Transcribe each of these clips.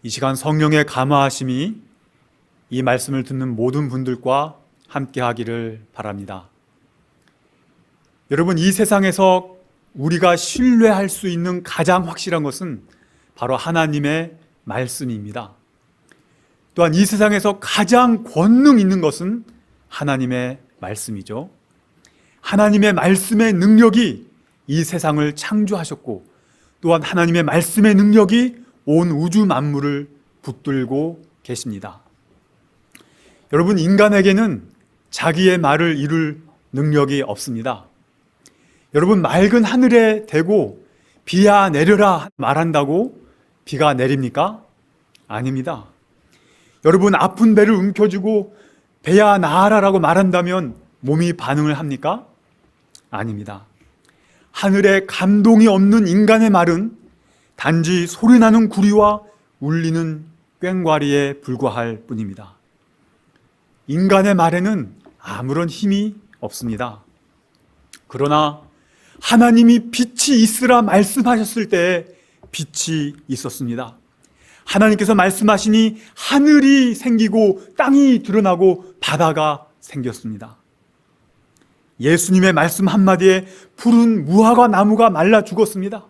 이 시간 성령의 감화하심이 이 말씀을 듣는 모든 분들과 함께 하기를 바랍니다. 여러분, 이 세상에서 우리가 신뢰할 수 있는 가장 확실한 것은 바로 하나님의 말씀입니다. 또한 이 세상에서 가장 권능 있는 것은 하나님의 말씀이죠. 하나님의 말씀의 능력이 이 세상을 창조하셨고, 또한 하나님의 말씀의 능력이 온 우주 만물을 붙들고 계십니다. 여러분, 인간에게는 자기의 말을 이룰 능력이 없습니다. 여러분, 맑은 하늘에 대고 비야 내려라 말한다고 비가 내립니까? 아닙니다. 여러분, 아픈 배를 움켜쥐고 배야 나아라라고 말한다면 몸이 반응을 합니까? 아닙니다. 하늘에 감동이 없는 인간의 말은 단지 소리나는 구리와 울리는 꽹과리에 불과할 뿐입니다. 인간의 말에는 아무런 힘이 없습니다. 그러나 하나님이 빛이 있으라 말씀하셨을 때에 빛이 있었습니다. 하나님께서 말씀하시니 하늘이 생기고 땅이 드러나고 바다가 생겼습니다. 예수님의 말씀 한마디에 푸른 무화과 나무가 말라 죽었습니다.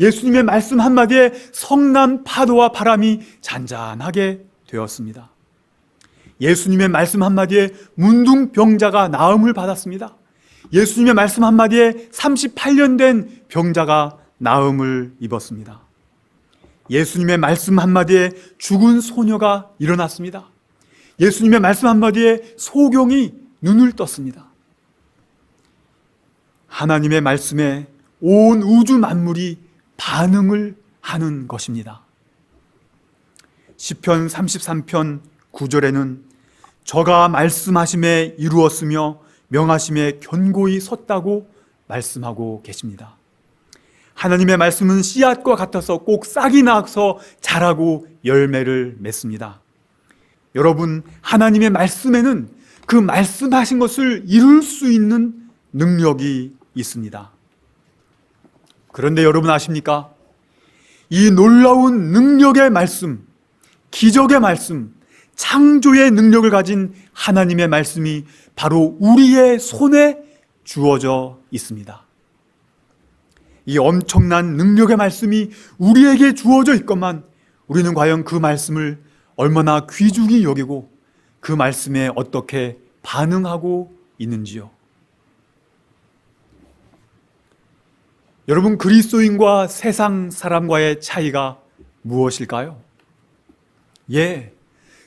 예수님의 말씀 한마디에 성난 파도와 바람이 잔잔하게 되었습니다. 예수님의 말씀 한마디에 문둥병자가 나음을 받았습니다. 예수님의 말씀 한마디에 38년 된 병자가 나음을 입었습니다. 예수님의 말씀 한마디에 죽은 소녀가 일어났습니다. 예수님의 말씀 한마디에 소경이 눈을 떴습니다. 하나님의 말씀에 온 우주 만물이 반응을 하는 것입니다. 시편 33편 9절에는 저가 말씀하심에 이루었으며 명하심에 견고히 섰다고 말씀하고 계십니다. 하나님의 말씀은 씨앗과 같아서 꼭 싹이 나서 자라고 열매를 맺습니다. 여러분, 하나님의 말씀에는 그 말씀하신 것을 이룰 수 있는 능력이 있습니다. 그런데 여러분 아십니까? 이 놀라운 능력의 말씀, 기적의 말씀, 창조의 능력을 가진 하나님의 말씀이 바로 우리의 손에 주어져 있습니다. 이 엄청난 능력의 말씀이 우리에게 주어져 있건만 우리는 과연 그 말씀을 얼마나 귀중히 여기고 그 말씀에 어떻게 반응하고 있는지요? 여러분, 그리스도인과 세상 사람과의 차이가 무엇일까요?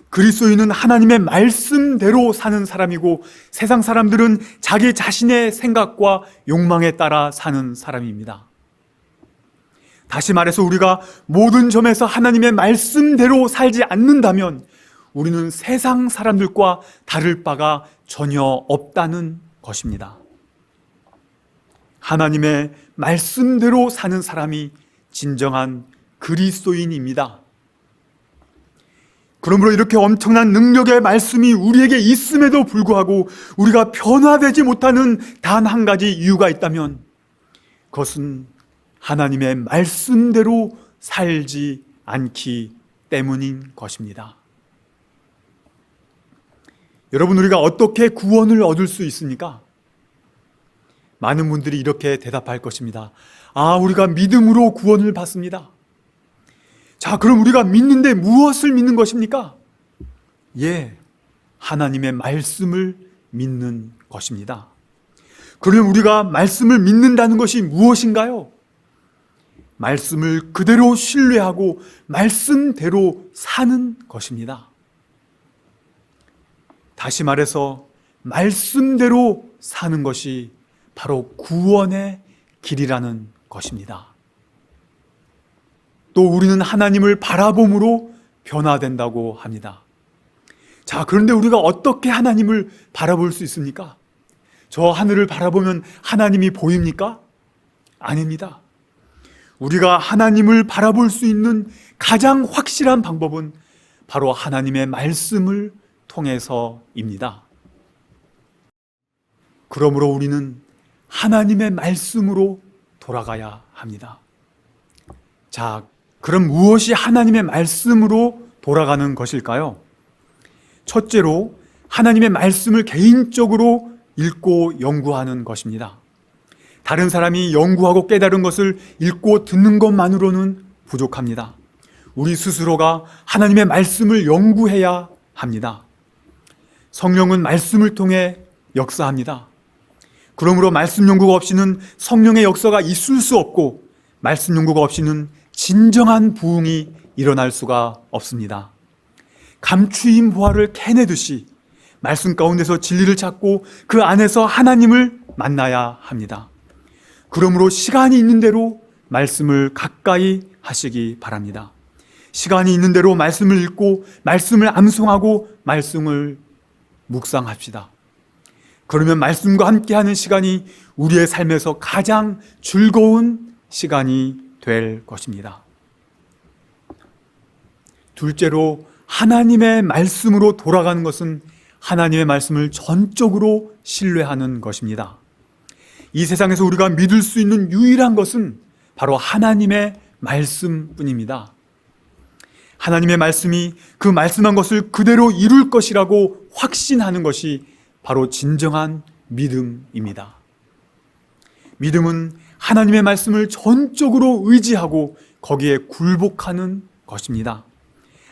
그리스도인은 하나님의 말씀대로 사는 사람이고 세상 사람들은 자기 자신의 생각과 욕망에 따라 사는 사람입니다. 다시 말해서 우리가 모든 점에서 하나님의 말씀대로 살지 않는다면 우리는 세상 사람들과 다를 바가 전혀 없다는 것입니다. 하나님의 말씀대로 사는 사람이 진정한 그리스도인입니다. 그러므로 이렇게 엄청난 능력의 말씀이 우리에게 있음에도 불구하고 우리가 변화되지 못하는 단 한 가지 이유가 있다면 그것은 하나님의 말씀대로 살지 않기 때문인 것입니다. 여러분, 우리가 어떻게 구원을 얻을 수 있습니까? 많은 분들이 이렇게 대답할 것입니다. 우리가 믿음으로 구원을 받습니다. 자, 그럼 우리가 믿는데 무엇을 믿는 것입니까? 하나님의 말씀을 믿는 것입니다. 그러면 우리가 말씀을 믿는다는 것이 무엇인가요? 말씀을 그대로 신뢰하고 말씀대로 사는 것입니다. 다시 말해서 말씀대로 사는 것이 바로 구원의 길이라는 것입니다. 또 우리는 하나님을 바라봄으로 변화된다고 합니다. 자, 그런데 우리가 어떻게 하나님을 바라볼 수 있습니까? 저 하늘을 바라보면 하나님이 보입니까? 아닙니다. 우리가 하나님을 바라볼 수 있는 가장 확실한 방법은 바로 하나님의 말씀을 통해서입니다. 그러므로 우리는 하나님의 말씀으로 돌아가야 합니다. 자, 그럼 무엇이 하나님의 말씀으로 돌아가는 것일까요? 첫째로 하나님의 말씀을 개인적으로 읽고 연구하는 것입니다. 다른 사람이 연구하고 깨달은 것을 읽고 듣는 것만으로는 부족합니다. 우리 스스로가 하나님의 말씀을 연구해야 합니다. 성령은 말씀을 통해 역사합니다. 그러므로 말씀 연구가 없이는 성령의 역사가 있을 수 없고, 말씀 연구가 없이는 진정한 부흥이 일어날 수가 없습니다. 감추인 보화를 캐내듯이 말씀 가운데서 진리를 찾고 그 안에서 하나님을 만나야 합니다. 그러므로 시간이 있는 대로 말씀을 가까이 하시기 바랍니다. 시간이 있는 대로 말씀을 읽고 말씀을 암송하고 말씀을 묵상합시다. 그러면 말씀과 함께하는 시간이 우리의 삶에서 가장 즐거운 시간이 될 것입니다. 둘째로 하나님의 말씀으로 돌아가는 것은 하나님의 말씀을 전적으로 신뢰하는 것입니다. 이 세상에서 우리가 믿을 수 있는 유일한 것은 바로 하나님의 말씀뿐입니다. 하나님의 말씀이 그 말씀한 것을 그대로 이룰 것이라고 확신하는 것이 바로 진정한 믿음입니다. 믿음은 하나님의 말씀을 전적으로 의지하고 거기에 굴복하는 것입니다.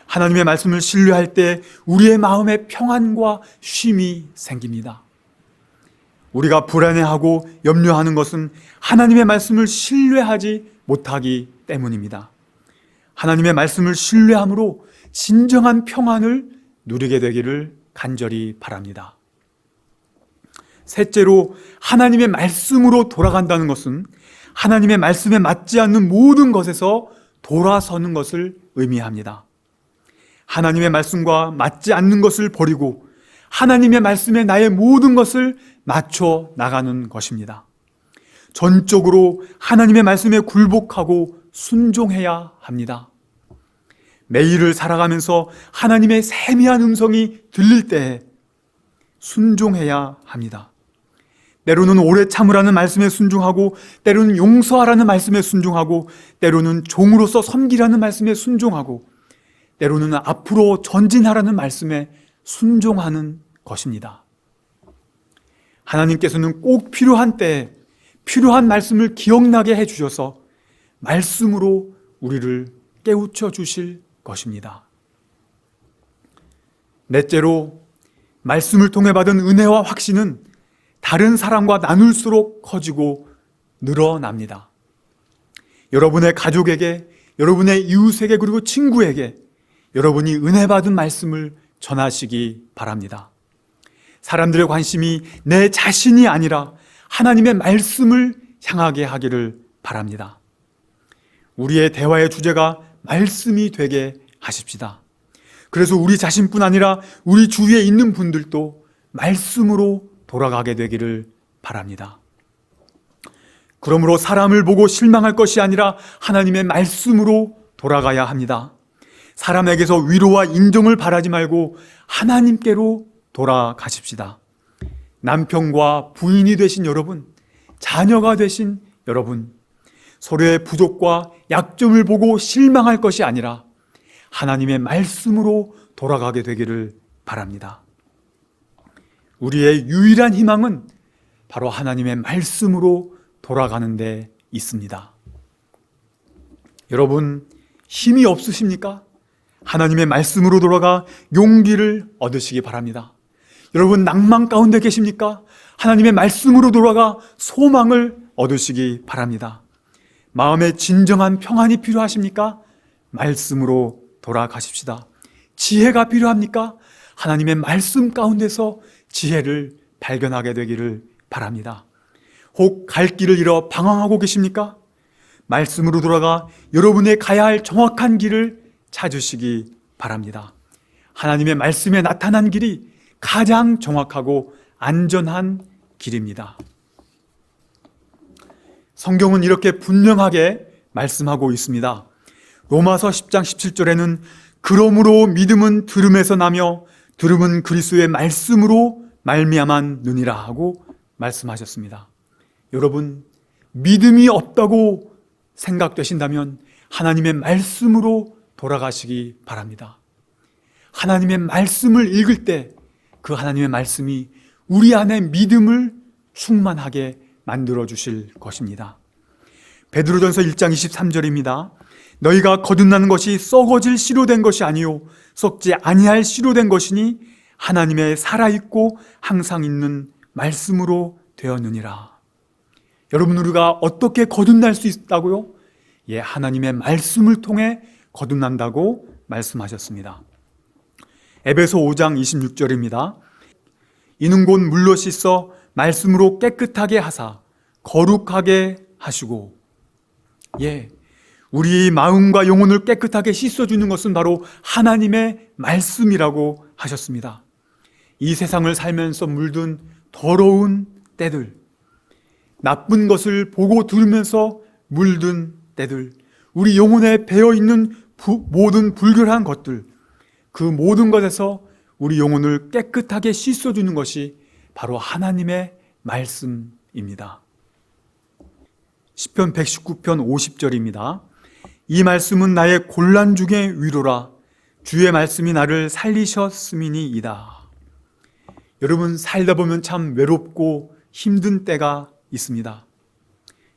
하나님의 말씀을 신뢰할 때 우리의 마음에 평안과 쉼이 생깁니다. 우리가 불안해하고 염려하는 것은 하나님의 말씀을 신뢰하지 못하기 때문입니다. 하나님의 말씀을 신뢰함으로 진정한 평안을 누리게 되기를 간절히 바랍니다. 셋째로 하나님의 말씀으로 돌아간다는 것은 하나님의 말씀에 맞지 않는 모든 것에서 돌아서는 것을 의미합니다. 하나님의 말씀과 맞지 않는 것을 버리고 하나님의 말씀에 나의 모든 것을 맞춰 나가는 것입니다. 전적으로 하나님의 말씀에 굴복하고 순종해야 합니다. 매일을 살아가면서 하나님의 세미한 음성이 들릴 때 순종해야 합니다. 때로는 오래 참으라는 말씀에 순종하고, 때로는 용서하라는 말씀에 순종하고, 때로는 종으로서 섬기라는 말씀에 순종하고, 때로는 앞으로 전진하라는 말씀에 순종하는 것입니다. 하나님께서는 꼭 필요한 때에 필요한 말씀을 기억나게 해주셔서 말씀으로 우리를 깨우쳐 주실 것입니다. 넷째로 말씀을 통해 받은 은혜와 확신은 다른 사람과 나눌수록 커지고 늘어납니다. 여러분의 가족에게, 여러분의 이웃에게, 그리고 친구에게 여러분이 은혜 받은 말씀을 전하시기 바랍니다. 사람들의 관심이 내 자신이 아니라 하나님의 말씀을 향하게 하기를 바랍니다. 우리의 대화의 주제가 말씀이 되게 하십시다. 그래서 우리 자신뿐 아니라 우리 주위에 있는 분들도 말씀으로 돌아가게 되기를 바랍니다. 그러므로 사람을 보고 실망할 것이 아니라 하나님의 말씀으로 돌아가야 합니다. 사람에게서 위로와 인정을 바라지 말고 하나님께로 돌아가십시다. 남편과 부인이 되신 여러분, 자녀가 되신 여러분, 서로의 부족과 약점을 보고 실망할 것이 아니라 하나님의 말씀으로 돌아가게 되기를 바랍니다. 우리의 유일한 희망은 바로 하나님의 말씀으로 돌아가는 데 있습니다. 여러분, 힘이 없으십니까? 하나님의 말씀으로 돌아가 용기를 얻으시기 바랍니다. 여러분, 낭만 가운데 계십니까? 하나님의 말씀으로 돌아가 소망을 얻으시기 바랍니다. 마음에 진정한 평안이 필요하십니까? 말씀으로 돌아가십시다. 지혜가 필요합니까? 하나님의 말씀 가운데서 지혜를 발견하게 되기를 바랍니다. 혹 갈 길을 잃어 방황하고 계십니까? 말씀으로 돌아가 여러분의 가야 할 정확한 길을 찾으시기 바랍니다. 하나님의 말씀에 나타난 길이 가장 정확하고 안전한 길입니다. 성경은 이렇게 분명하게 말씀하고 있습니다. 로마서 10장 17절에는 그러므로 믿음은 들음에서 나며 들음은 그리스도의 말씀으로 말미암았느니라 하고 말씀하셨습니다. 여러분, 믿음이 없다고 생각되신다면 하나님의 말씀으로 돌아가시기 바랍니다. 하나님의 말씀을 읽을 때 그 하나님의 말씀이 우리 안에 믿음을 충만하게 만들어 주실 것입니다. 베드로전서 1장 23절입니다. 너희가 거듭나는 것이 썩어질 씨로 된 것이 아니요 썩지 아니할 씨로 된 것이니 하나님의 살아있고 항상 있는 말씀으로 되었느니라. 여러분, 우리가 어떻게 거듭날 수 있다고요? 하나님의 말씀을 통해 거듭난다고 말씀하셨습니다. 에베소 5장 26절입니다. 이는 곧 물로 씻어 말씀으로 깨끗하게 하사 거룩하게 하시고. 우리 마음과 영혼을 깨끗하게 씻어주는 것은 바로 하나님의 말씀이라고 하셨습니다. 이 세상을 살면서 물든 더러운 때들, 나쁜 것을 보고 들으면서 물든 때들, 우리 영혼에 배어있는 모든 불결한 것들, 그 모든 것에서 우리 영혼을 깨끗하게 씻어주는 것이 바로 하나님의 말씀입니다. 시편 119편 50절입니다. 이 말씀은 나의 곤란 중의 위로라. 주의 말씀이 나를 살리셨음이니이다. 여러분, 살다 보면 참 외롭고 힘든 때가 있습니다.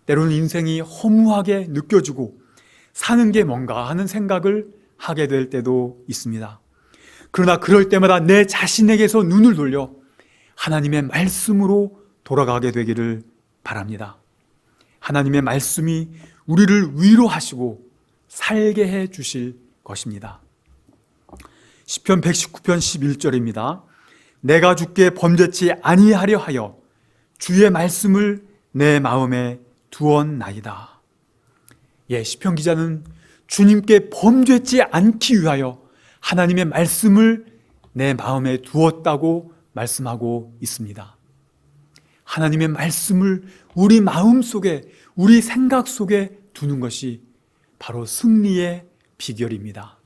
때로는 인생이 허무하게 느껴지고 사는 게 뭔가 하는 생각을 하게 될 때도 있습니다. 그러나 그럴 때마다 내 자신에게서 눈을 돌려 하나님의 말씀으로 돌아가게 되기를 바랍니다. 하나님의 말씀이 우리를 위로하시고 살게 해 주실 것입니다. 시편 119편 11절입니다. 내가 주께 범죄치 아니하려 하여 주의 말씀을 내 마음에 두었나이다. 시편 기자는 주님께 범죄치 않기 위하여 하나님의 말씀을 내 마음에 두었다고 말씀하고 있습니다. 하나님의 말씀을 우리 마음 속에, 우리 생각 속에 두는 것이 바로 승리의 비결입니다.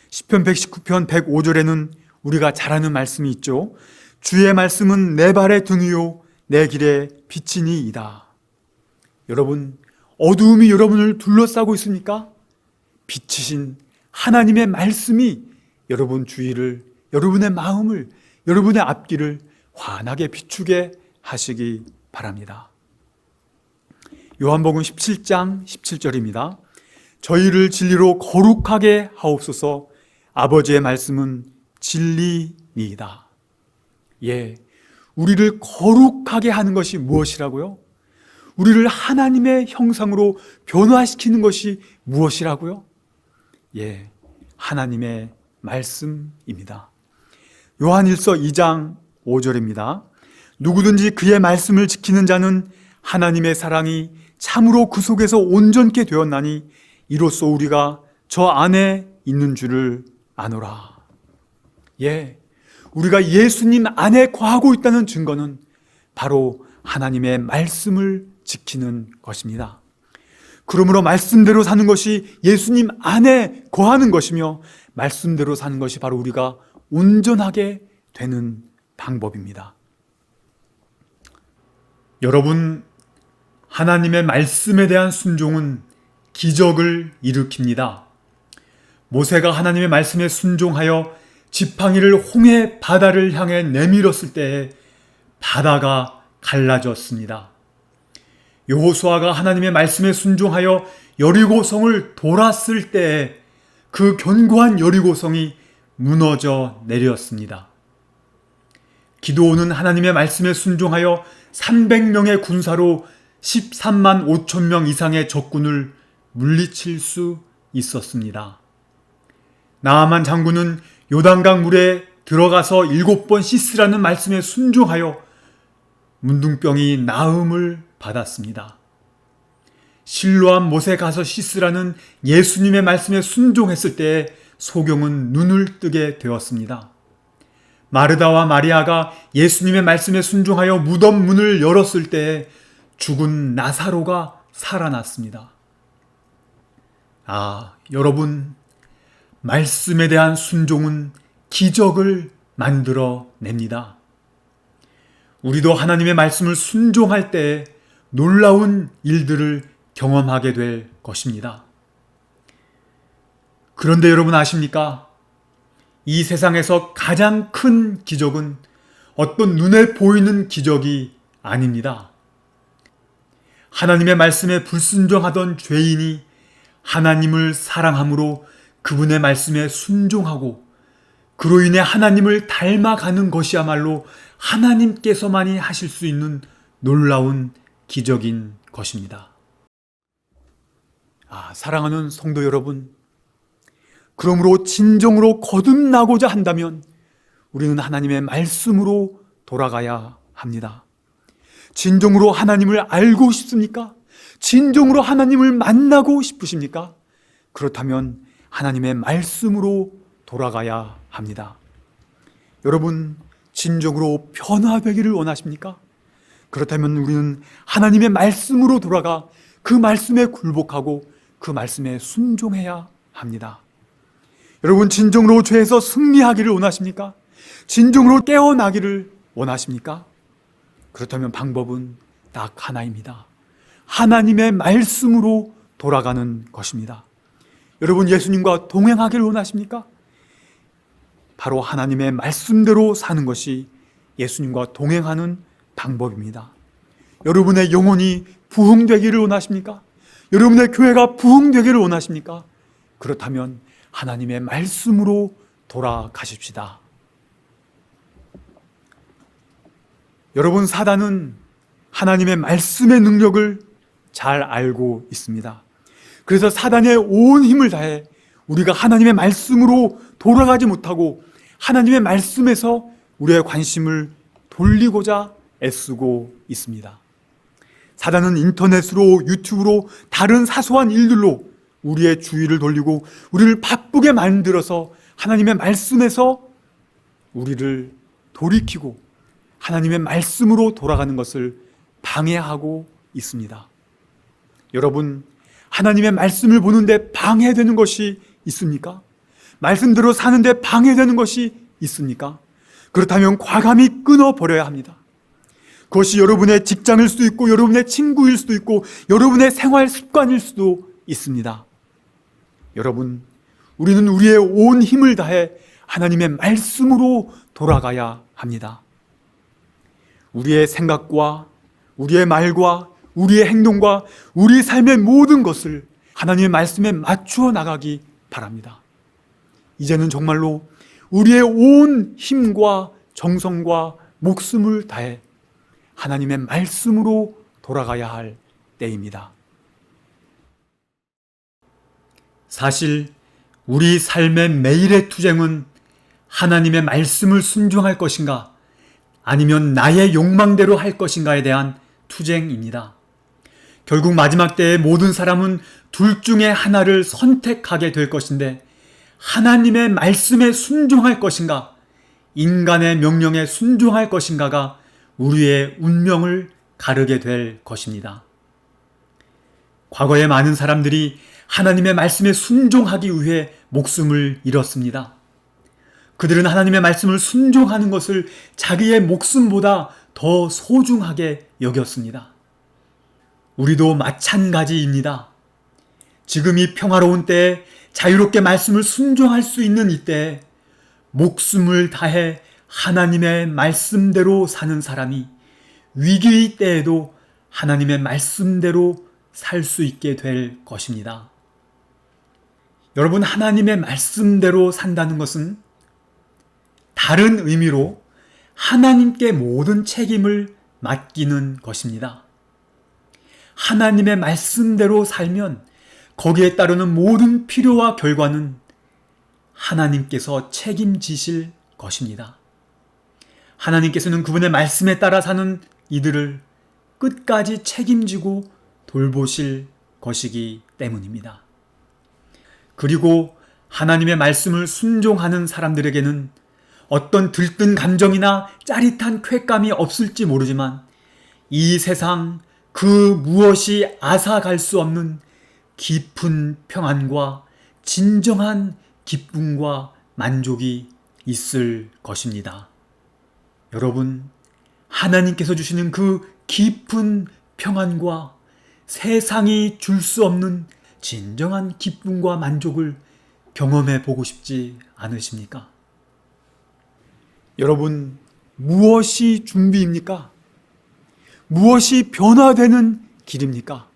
시편 119편 105절에는 우리가 잘 아는 말씀이 있죠. 주의 말씀은 내 발의 등이요 내 길의 빛이니이다. 여러분, 어두움이 여러분을 둘러싸고 있습니까? 빛이신 하나님의 말씀이 여러분 주위를, 여러분의 마음을, 여러분의 앞길을 환하게 비추게 하시기 바랍니다. 요한복음 17장 17절입니다. 저희를 진리로 거룩하게 하옵소서. 아버지의 말씀은 진리니이다. 우리를 거룩하게 하는 것이 무엇이라고요? 우리를 하나님의 형상으로 변화시키는 것이 무엇이라고요? 하나님의 말씀입니다. 요한일서 2장 5절입니다. 누구든지 그의 말씀을 지키는 자는 하나님의 사랑이 참으로 그 속에서 온전케 되었나니 이로써 우리가 저 안에 있는 줄을 아노라. 우리가 예수님 안에 거하고 있다는 증거는 바로 하나님의 말씀을 지키는 것입니다. 그러므로 말씀대로 사는 것이 예수님 안에 거하는 것이며 말씀대로 사는 것이 바로 우리가 온전하게 되는 방법입니다. 여러분, 하나님의 말씀에 대한 순종은 기적을 일으킵니다. 모세가 하나님의 말씀에 순종하여 지팡이를 홍해 바다를 향해 내밀었을 때에 바다가 갈라졌습니다. 여호수아가 하나님의 말씀에 순종하여 여리고성을 돌았을 때에 그 견고한 여리고성이 무너져 내렸습니다. 기드온은 하나님의 말씀에 순종하여 300명의 군사로 13만 5천 명 이상의 적군을 물리칠 수 있었습니다. 나아만 장군은 요단강 물에 들어가서 7번 씻으라는 말씀에 순종하여 문둥병이 나음을 받았습니다. 실로암 못에 가서 씻으라는 예수님의 말씀에 순종했을 때에 소경은 눈을 뜨게 되었습니다. 마르다와 마리아가 예수님의 말씀에 순종하여 무덤 문을 열었을 때에 죽은 나사로가 살아났습니다. 여러분, 말씀에 대한 순종은 기적을 만들어냅니다. 우리도 하나님의 말씀을 순종할 때 놀라운 일들을 경험하게 될 것입니다. 그런데 여러분 아십니까? 이 세상에서 가장 큰 기적은 어떤 눈에 보이는 기적이 아닙니다. 하나님의 말씀에 불순종하던 죄인이 하나님을 사랑함으로 그분의 말씀에 순종하고 그로 인해 하나님을 닮아가는 것이야말로 하나님께서만이 하실 수 있는 놀라운 기적인 것입니다. 사랑하는 성도 여러분, 그러므로 진정으로 거듭나고자 한다면 우리는 하나님의 말씀으로 돌아가야 합니다. 진정으로 하나님을 알고 싶습니까? 진정으로 하나님을 만나고 싶으십니까? 그렇다면 하나님의 말씀으로 돌아가야 합니다. 여러분, 진정으로 변화되기를 원하십니까? 그렇다면 우리는 하나님의 말씀으로 돌아가 그 말씀에 굴복하고 그 말씀에 순종해야 합니다. 여러분, 진정으로 죄에서 승리하기를 원하십니까? 진정으로 깨어나기를 원하십니까? 그렇다면 방법은 딱 하나입니다. 하나님의 말씀으로 돌아가는 것입니다. 여러분, 예수님과 동행하기를 원하십니까? 바로 하나님의 말씀대로 사는 것이 예수님과 동행하는 방법입니다. 여러분의 영혼이 부흥되기를 원하십니까? 여러분의 교회가 부흥되기를 원하십니까? 그렇다면 하나님의 말씀으로 돌아가십시다. 여러분, 사단은 하나님의 말씀의 능력을 잘 알고 있습니다. 그래서 사단의 온 힘을 다해 우리가 하나님의 말씀으로 돌아가지 못하고 하나님의 말씀에서 우리의 관심을 돌리고자 애쓰고 있습니다. 사단은 인터넷으로, 유튜브로, 다른 사소한 일들로 우리의 주의를 돌리고 우리를 바쁘게 만들어서 하나님의 말씀에서 우리를 돌이키고 하나님의 말씀으로 돌아가는 것을 방해하고 있습니다. 여러분, 하나님의 말씀을 보는데 방해되는 것이 있습니까? 말씀대로 사는데 방해되는 것이 있습니까? 그렇다면 과감히 끊어버려야 합니다. 그것이 여러분의 직장일 수도 있고 여러분의 친구일 수도 있고 여러분의 생활 습관일 수도 있습니다. 여러분, 우리는 우리의 온 힘을 다해 하나님의 말씀으로 돌아가야 합니다. 우리의 생각과 우리의 말과 우리의 행동과 우리 삶의 모든 것을 하나님의 말씀에 맞추어 나가기 바랍니다. 이제는 정말로 우리의 온 힘과 정성과 목숨을 다해 하나님의 말씀으로 돌아가야 할 때입니다. 사실 우리 삶의 매일의 투쟁은 하나님의 말씀을 순종할 것인가 아니면 나의 욕망대로 할 것인가에 대한 투쟁입니다. 결국 마지막 때에 모든 사람은 둘 중에 하나를 선택하게 될 것인데 하나님의 말씀에 순종할 것인가 인간의 명령에 순종할 것인가가 우리의 운명을 가르게 될 것입니다. 과거에 많은 사람들이 하나님의 말씀에 순종하기 위해 목숨을 잃었습니다. 그들은 하나님의 말씀을 순종하는 것을 자기의 목숨보다 더 소중하게 여겼습니다. 우리도 마찬가지입니다. 지금 이 평화로운 때에 자유롭게 말씀을 순종할 수 있는 이때에 목숨을 다해 하나님의 말씀대로 사는 사람이 위기의 때에도 하나님의 말씀대로 살 수 있게 될 것입니다. 여러분, 하나님의 말씀대로 산다는 것은 다른 의미로 하나님께 모든 책임을 맡기는 것입니다. 하나님의 말씀대로 살면 거기에 따르는 모든 필요와 결과는 하나님께서 책임지실 것입니다. 하나님께서는 그분의 말씀에 따라 사는 이들을 끝까지 책임지고 돌보실 것이기 때문입니다. 그리고 하나님의 말씀을 순종하는 사람들에게는 어떤 들뜬 감정이나 짜릿한 쾌감이 없을지 모르지만 이 세상 그 무엇이 앗아갈 수 없는 깊은 평안과 진정한 기쁨과 만족이 있을 것입니다. 여러분, 하나님께서 주시는 그 깊은 평안과 세상이 줄 수 없는 진정한 기쁨과 만족을 경험해 보고 싶지 않으십니까? 여러분, 무엇이 준비입니까? 무엇이 변화되는 길입니까?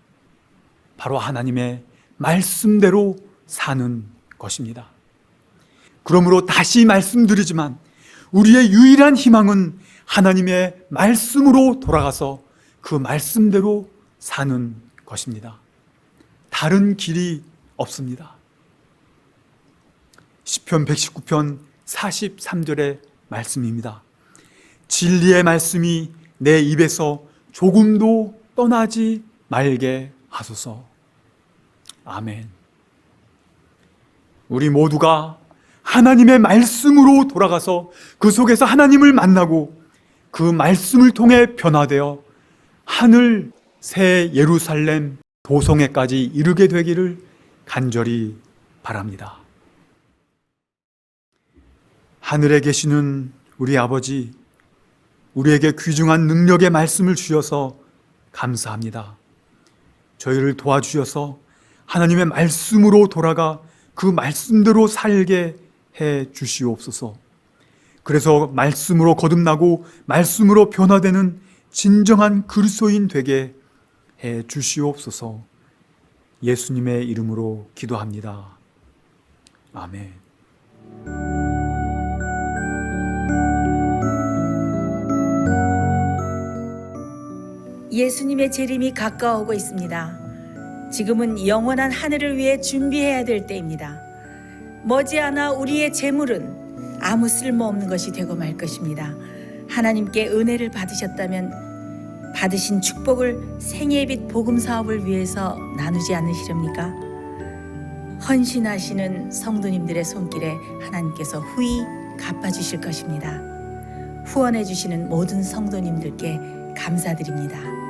바로 하나님의 말씀대로 사는 것입니다. 그러므로 다시 말씀드리지만 우리의 유일한 희망은 하나님의 말씀으로 돌아가서 그 말씀대로 사는 것입니다. 다른 길이 없습니다. 시편 119편 43절의 말씀입니다. 진리의 말씀이 내 입에서 조금도 떠나지 말게 하소서. 아멘. 우리 모두가 하나님의 말씀으로 돌아가서 그 속에서 하나님을 만나고 그 말씀을 통해 변화되어 하늘 새 예루살렘 도성에까지 이르게 되기를 간절히 바랍니다. 하늘에 계시는 우리 아버지, 우리에게 귀중한 능력의 말씀을 주셔서 감사합니다. 저희를 도와주셔서 하나님의 말씀으로 돌아가 그 말씀대로 살게 해 주시옵소서. 그래서 말씀으로 거듭나고 말씀으로 변화되는 진정한 그리스도인 되게 해 주시옵소서. 예수님의 이름으로 기도합니다. 아멘. 예수님의 재림이 가까워오고 있습니다. 지금은 영원한 하늘을 위해 준비해야 될 때입니다. 머지않아 우리의 재물은 아무 쓸모없는 것이 되고 말 것입니다. 하나님께 은혜를 받으셨다면 받으신 축복을 생애의 빛 복음 사업을 위해서 나누지 않으시렵니까? 헌신하시는 성도님들의 손길에 하나님께서 후히 갚아주실 것입니다. 후원해 주시는 모든 성도님들께 감사드립니다.